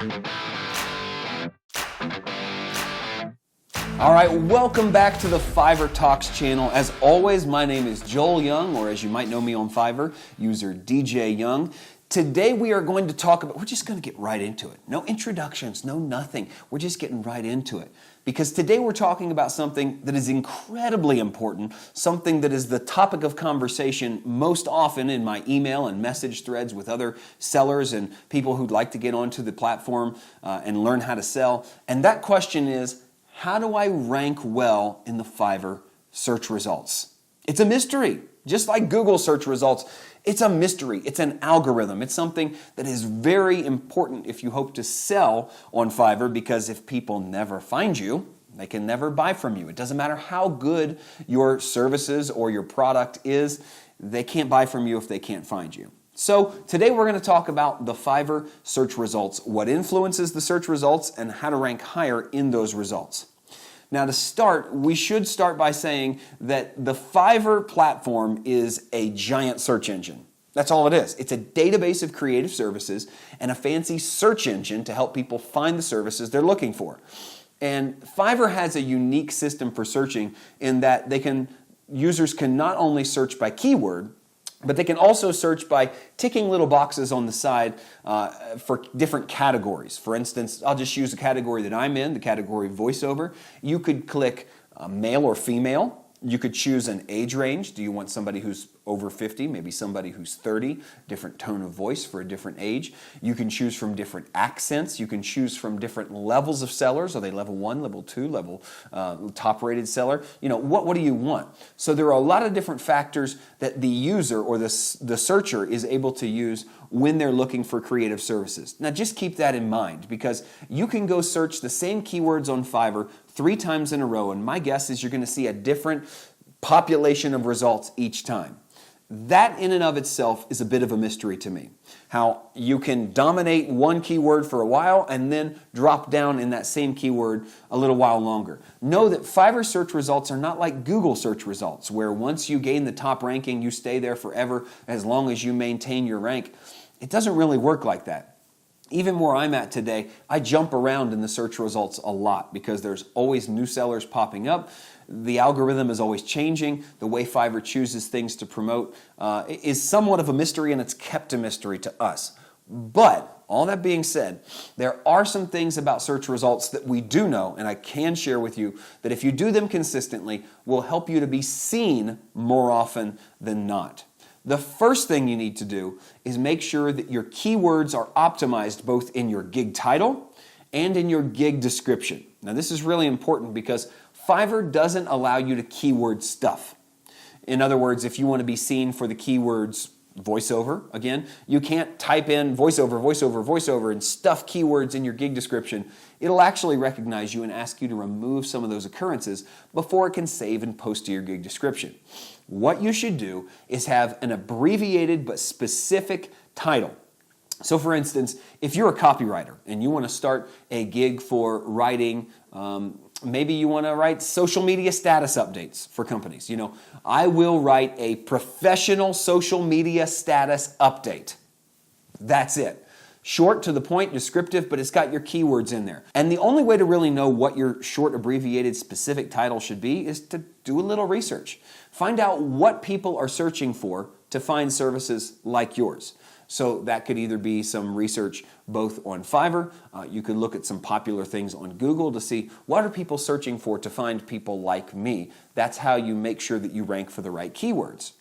All right, welcome back to the Fiverr Talks channel. As always, my name is Joel Young, or as you might know me on Fiverr, user DJ Young. Today we are going to talk about, we're just going to get right into it. No introductions, no nothing. We're just getting right into it. Because today we're talking about something that is incredibly important, something that is the topic of conversation most often in my email and message threads with other sellers and people who'd like to get onto the platform and learn how to sell. And that question is, how do I rank well in the Fiverr search results? It's a mystery. Just like Google search results, it's a mystery. It's an algorithm. It's something that is very important if you hope to sell on Fiverr, because if people never find you, they can never buy from you. It doesn't matter how good your services or your product is, they can't buy from you if they can't find you. So today we're going to talk about the Fiverr search results, what influences the search results, and how to rank higher in those results. Now to start, we should start by saying that the Fiverr platform is a giant search engine. That's all it is. It's a database of creative services and a fancy search engine to help people find the services they're looking for. And Fiverr has a unique system for searching in that users can not only search by keyword, but they can also search by ticking little boxes on the side for different categories. For instance, I'll just use the category that I'm in, the category voiceover. You could click male or female. You could choose an age range. Do you want somebody who's over 50, maybe somebody who's 30, different tone of voice for a different age. You can choose from different accents. You can choose from different levels of sellers. Are they level 1, level 2, level top rated seller? You know, what do you want? So there are a lot of different factors that the user or the searcher is able to use when they're looking for creative services. Now just keep that in mind, because you can go search the same keywords on Fiverr 3 times in a row, and my guess is you're going to see a different population of results each time. That in and of itself is a bit of a mystery to me. How you can dominate one keyword for a while and then drop down in that same keyword a little while longer. Know that Fiverr search results are not like Google search results, where once you gain the top ranking, you stay there forever as long as you maintain your rank. It doesn't really work like that. Even where I'm at today, I jump around in the search results a lot because there's always new sellers popping up. The algorithm is always changing. The way Fiverr chooses things to promote is somewhat of a mystery, and it's kept a mystery to us. But all that being said, there are some things about search results that we do know, and I can share with you that if you do them consistently, will help you to be seen more often than not. The first thing you need to do is make sure that your keywords are optimized both in your gig title and in your gig description. Now this is really important because Fiverr doesn't allow you to keyword stuff. In other words, if you want to be seen for the keywords voiceover, again, you can't type in voiceover, voiceover, voiceover and stuff keywords in your gig description. It'll actually recognize you and ask you to remove some of those occurrences before it can save and post to your gig description. What you should do is have an abbreviated but specific title. So for instance, if you're a copywriter and you want to start a gig for writing, maybe you want to write social media status updates for companies. You know, I will write a professional social media status update. That's it. Short, to the point, descriptive, but it's got your keywords in there. And the only way to really know what your short, abbreviated, specific title should be is to do a little research. Find out what people are searching for to find services like yours. So that could either be some research both on Fiverr, you could look at some popular things on Google to see what are people searching for to find people like me. That's how you make sure that you rank for the right keywords.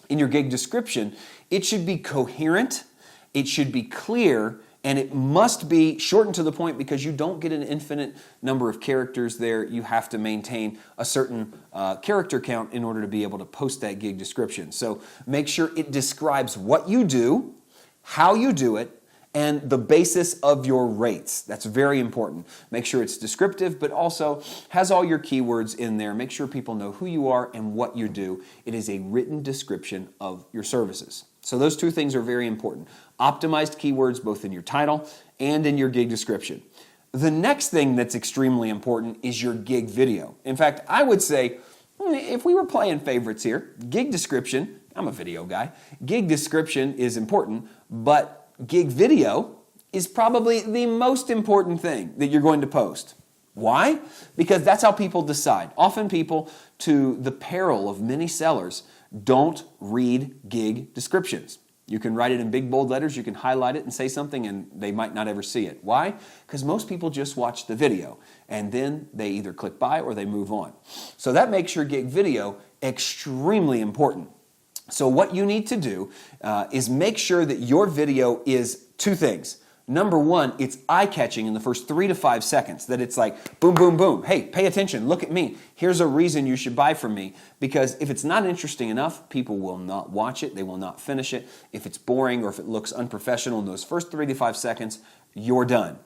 In your gig description, it should be coherent, it should be clear, and it must be shortened to the point because you don't get an infinite number of characters there. You have to maintain a certain character count in order to be able to post that gig description. So make sure it describes what you do, how you do it, and the basis of your rates. That's very important. Make sure it's descriptive, but also has all your keywords in there. Make sure people know who you are and what you do. It is a written description of your services. So those two things are very important. Optimized keywords both in your title and in your gig description. The next thing that's extremely important is your gig video. In fact, I would say, if we were playing favorites here, gig description, I'm a video guy, gig description is important, but gig video is probably the most important thing that you're going to post. Why? Because that's how people decide. Often people, to the peril of many sellers, don't read gig descriptions. You can write it in big bold letters, you can highlight it and say something, and they might not ever see it. Why? Because most people just watch the video and then they either click buy or they move on. So that makes your gig video extremely important. So what you need to do is make sure that your video is two things. Number one, it's eye-catching in the first 3 to 5 seconds, that it's like boom, boom, boom. Hey, pay attention, look at me. Here's a reason you should buy from me. Because if it's not interesting enough, people will not watch it, they will not finish it. If it's boring or if it looks unprofessional in those first 3 to 5 seconds, you're done.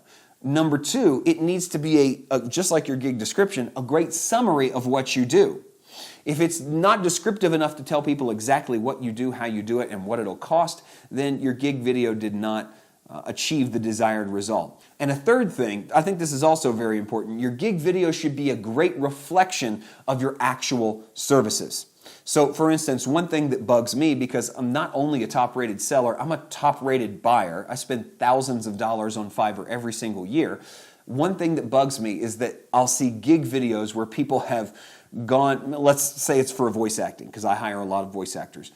Number two, it needs to be just like your gig description, a great summary of what you do. If it's not descriptive enough to tell people exactly what you do, how you do it, and what it'll cost, then your gig video did not achieve the desired result. And a third thing, I think this is also very important, your gig video should be a great reflection of your actual services. So for instance, one thing that bugs me, because I'm not only a top-rated seller, I'm a top-rated buyer. I spend thousands of dollars on Fiverr every single year. One thing that bugs me is that I'll see gig videos where people have gone, let's say it's for voice acting, because I hire a lot of voice actors.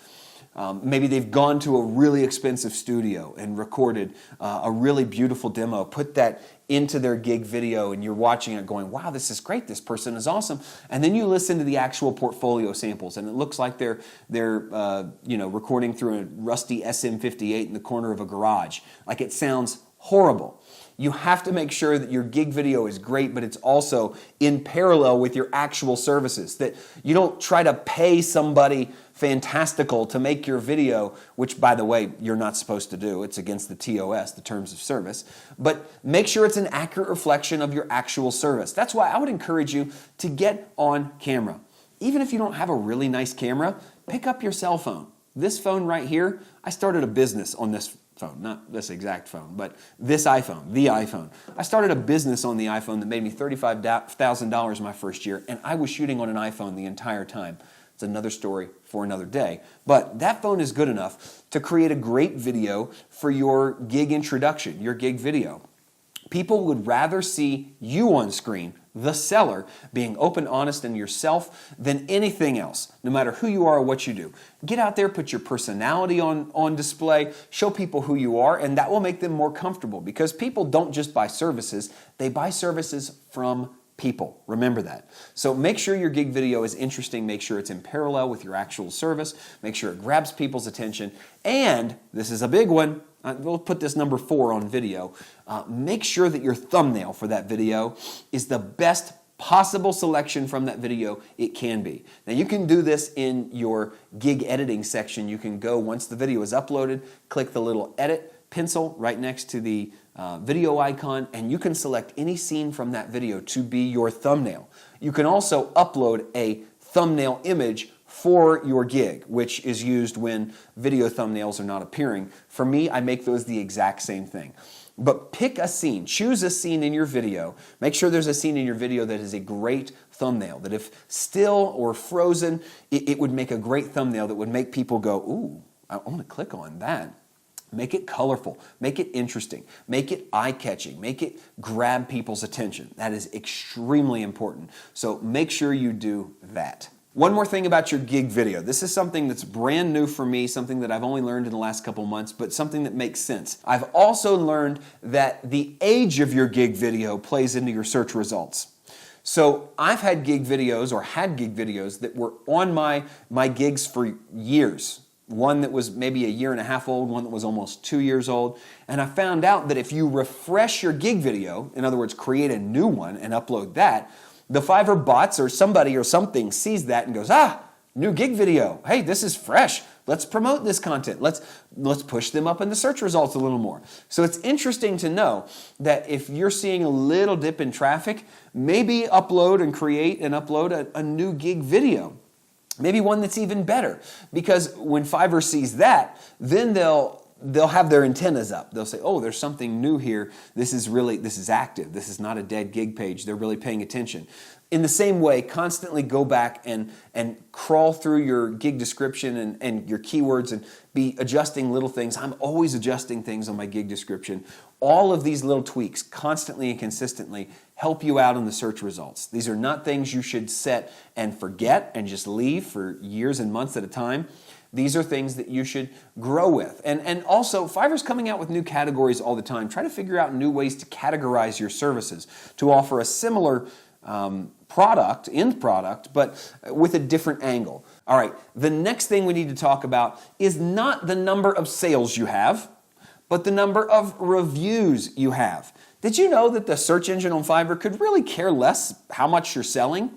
Maybe they've gone to a really expensive studio and recorded a really beautiful demo, put that into their gig video, and you're watching it going, wow, this is great, this person is awesome. And then you listen to the actual portfolio samples, and it looks like they're recording through a rusty SM58 in the corner of a garage. Like, it sounds horrible. You have to make sure that your gig video is great, but it's also in parallel with your actual services. That you don't try to pay somebody fantastical to make your video, which, by the way, you're not supposed to do. It's against the TOS, the Terms of Service. But make sure it's an accurate reflection of your actual service. That's why I would encourage you to get on camera. Even if you don't have a really nice camera, pick up your cell phone. This phone right here, I started a business on this phone, not this exact phone, but this iPhone, the iPhone. I started a business on the iPhone that made me $35,000 my first year, and I was shooting on an iPhone the entire time. It's another story for another day. But that phone is good enough to create a great video for your gig introduction, your gig video. People would rather see you on screen, the seller, being open, honest, and yourself than anything else, no matter who you are or what you do. Get out there, put your personality on display, show people who you are, and that will make them more comfortable, because people don't just buy services, they buy services from people. Remember that. So make sure your gig video is interesting, make sure it's in parallel with your actual service, make sure it grabs people's attention, and this is a big one, we'll put this number 4 on video. Make sure that your thumbnail for that video is the best possible selection from that video it can be. Now you can do this in your gig editing section. You can go, once the video is uploaded, click the little edit pencil right next to the video icon, and you can select any scene from that video to be your thumbnail. You can also upload a thumbnail image for your gig, which is used when video thumbnails are not appearing. For me, I make those the exact same thing. But pick a scene, choose a scene in your video. Make sure there's a scene in your video that is a great thumbnail, that if still or frozen, it would make a great thumbnail that would make people go, ooh, I want to click on that. Make it colorful, make it interesting, make it eye-catching, make it grab people's attention. That is extremely important. So make sure you do that. One more thing about your gig video. This is something that's brand new for me, something that I've only learned in the last couple months, but something that makes sense. I've also learned that the age of your gig video plays into your search results. So I've had gig videos, or had gig videos, that were on my gigs for years. One that was maybe a year and a half old, one that was almost 2 years old. And I found out that if you refresh your gig video, in other words, create a new one and upload that, the Fiverr bots or somebody or something sees that and goes, new gig video. Hey, this is fresh. Let's promote this content. Let's push them up in the search results a little more. So it's interesting to know that if you're seeing a little dip in traffic, maybe upload and create and upload a new gig video. Maybe one that's even better, because when Fiverr sees that, then they'll they'll have their antennas up. They'll say, oh, there's something new here. This is active. This is not a dead gig page. They're really paying attention. In the same way, constantly go back and crawl through your gig description and your keywords and be adjusting little things. I'm always adjusting things on my gig description. All of these little tweaks, constantly and consistently, help you out in the search results. These are not things you should set and forget and just leave for years and months at a time. These are things that you should grow with. And also, Fiverr's coming out with new categories all the time. Try to figure out new ways to categorize your services to offer a similar end product, but with a different angle. All right, the next thing we need to talk about is not the number of sales you have, but the number of reviews you have. Did you know that the search engine on Fiverr could really care less how much you're selling?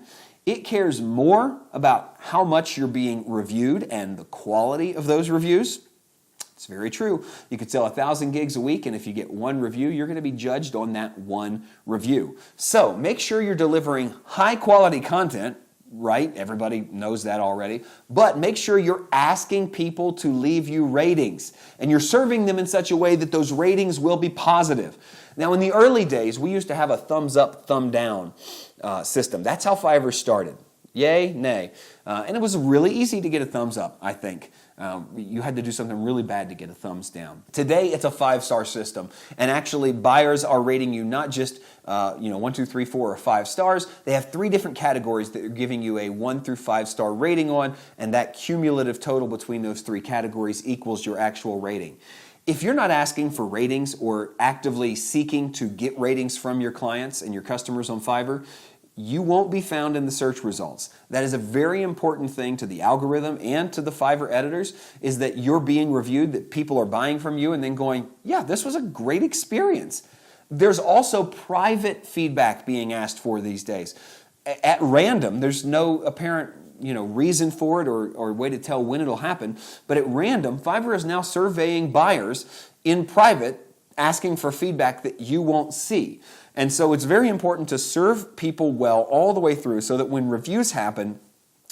It cares more about how much you're being reviewed and the quality of those reviews. It's very true. You could sell 1,000 gigs a week, and if you get one review, you're going to be judged on that one review. So make sure you're delivering high quality content, right? Everybody knows that already. But make sure you're asking people to leave you ratings, and you're serving them in such a way that those ratings will be positive. Now, in the early days, we used to have a thumbs up, thumb down system. That's how Fiverr started. Yay, nay. And it was really easy to get a thumbs up, I think. You had to do something really bad to get a thumbs down. Today, it's a 5-star system. And actually, buyers are rating you not just 1, 2, 3, 4, or 5 stars. They have 3 different categories that are giving you a 1 through 5 star rating on, and that cumulative total between those 3 categories equals your actual rating. If you're not asking for ratings or actively seeking to get ratings from your clients and your customers on Fiverr, you won't be found in the search results. That is a very important thing to the algorithm and to the Fiverr editors, is that you're being reviewed, that people are buying from you and then going, yeah, this was a great experience. There's also private feedback being asked for these days. At random, there's no apparent reason for it or way to tell when it'll happen, but at random, Fiverr is now surveying buyers in private, asking for feedback that you won't see. And so it's very important to serve people well all the way through so that when reviews happen,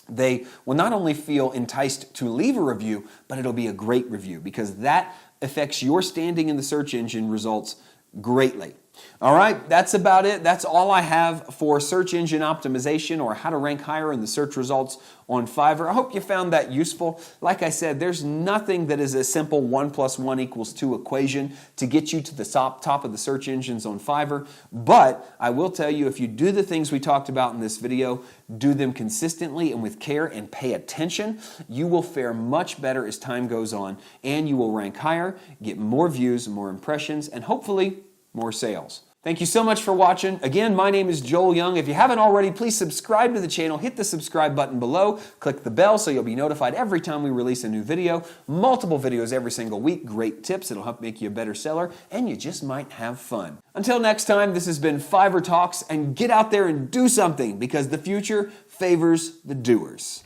they will not only feel enticed to leave a review, but it'll be a great review, because that affects your standing in the search engine results greatly. All right, that's about it. That's all I have for search engine optimization, or how to rank higher in the search results on Fiverr. I hope you found that useful. Like I said, there's nothing that is a simple 1 + 1 = 2 equation to get you to the top of the search engines on Fiverr. But I will tell you, if you do the things we talked about in this video, do them consistently and with care and pay attention, you will fare much better as time goes on, and you will rank higher, get more views, more impressions, and hopefully more sales. Thank you so much for watching. Again, my name is Joel Young. If you haven't already, please subscribe to the channel. Hit the subscribe button below. Click the bell so you'll be notified every time we release a new video. Multiple videos every single week. Great tips. It'll help make you a better seller, and you just might have fun. Until next time, this has been Fiverr Talks, and get out there and do something, because the future favors the doers.